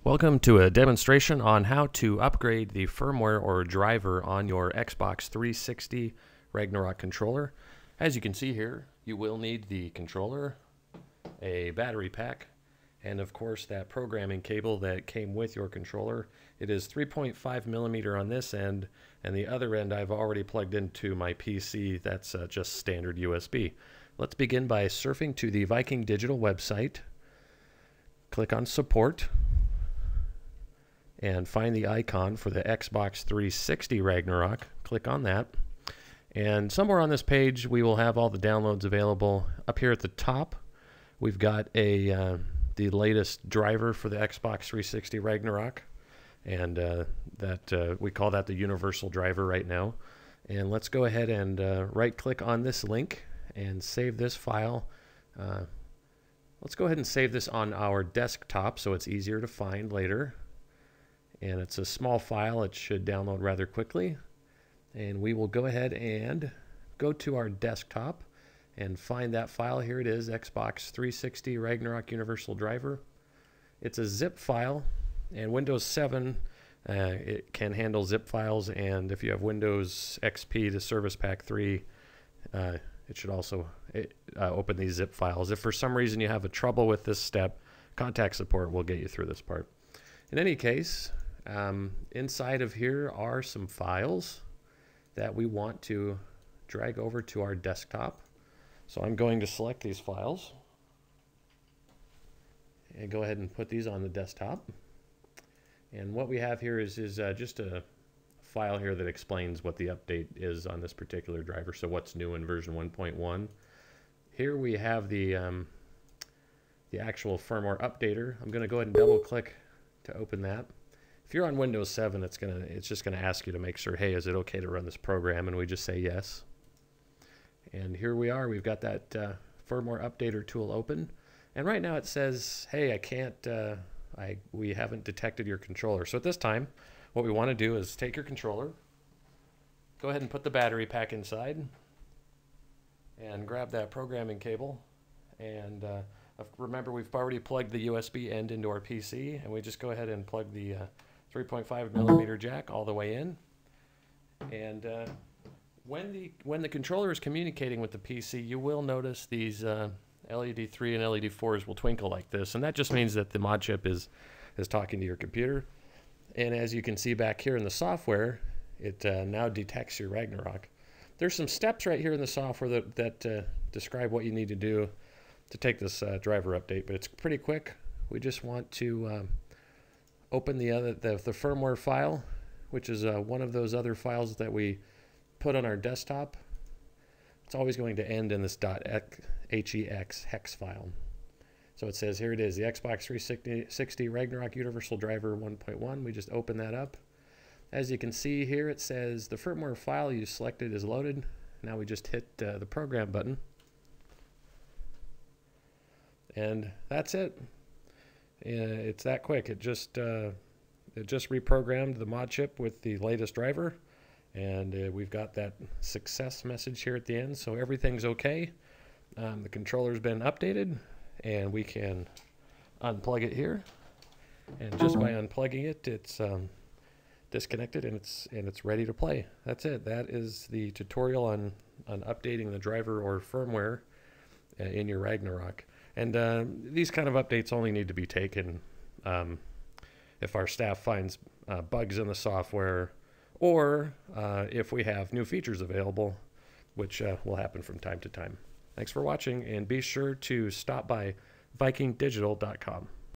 Welcome to a demonstration on how to upgrade the firmware or driver on your Xbox 360 Ragnarok controller. As you can see here, you will need the controller, a battery pack, and of course that programming cable that came with your controller. It is 3.5 millimeter on this end, and the other end I've already plugged into my PC. That's just standard USB. Let's begin by surfing to the Viking Digital website. Click on Support and find the icon for the Xbox 360 Ragnarok. Click on that. And somewhere on this page we will have all the downloads available. Up here at the top we've got the latest driver for the Xbox 360 Ragnarok, and we call that the universal driver right now. And let's go ahead and right click on this link and save this file. Let's go ahead and save this on our desktop so it's easier to find later. And it's a small file. It should download rather quickly. And we will go ahead and go to our desktop and find that file. Here it is, Xbox 360 Ragnarok Universal Driver. It's a zip file, and Windows 7 it can handle zip files, and if you have Windows XP to Service Pack 3, it should also open these zip files. If for some reason you have a trouble with this step, contact support will get you through this part. In any case, inside of here are some files that we want to drag over to our desktop. So I'm going to select these files and go ahead and put these on the desktop. And what we have here is just a file here that explains what the update is on this particular driver, so what's new in version 1.1. Here we have the actual firmware updater. I'm going to go ahead and double click to open that. If you're on Windows 7, it's just gonna ask you to make sure, hey, is it okay to run this program? And we just say yes. And here we are. We've got that firmware updater tool open. And right now it says, hey, I can't. We haven't detected your controller. So at this time, what we want to do is take your controller, go ahead and put the battery pack inside, and grab that programming cable. And remember, we've already plugged the USB end into our PC, and we just go ahead and plug the 3.5 millimeter jack all the way in. And when the controller is communicating with the PC, you will notice these LED 3 and LED 4s will twinkle like this, and that just means that the mod chip is talking to your computer. And as you can see back here in the software, it now detects your Ragnarok. There's some steps right here in the software that describe what you need to do to take this driver update, but it's pretty quick. We just want to open the firmware file, which is one of those other files that we put on our desktop. It's always going to end in this .hex hex file. So it says here it is, the Xbox 360 Ragnarok Universal Driver 1.1. We just open that up. As you can see here, it says the firmware file you selected is loaded. Now we just hit the program button. And that's it. It's that quick. It just reprogrammed the mod chip with the latest driver, and we've got that success message here at the end. So everything's okay. The controller's been updated, and we can unplug it here. And just by unplugging it, it's disconnected and it's ready to play. That's it. That is the tutorial on updating the driver or firmware in your Ragnarok. And these kind of updates only need to be taken if our staff finds bugs in the software, or if we have new features available, which will happen from time to time. Thanks for watching, and be sure to stop by vikingdigital.com.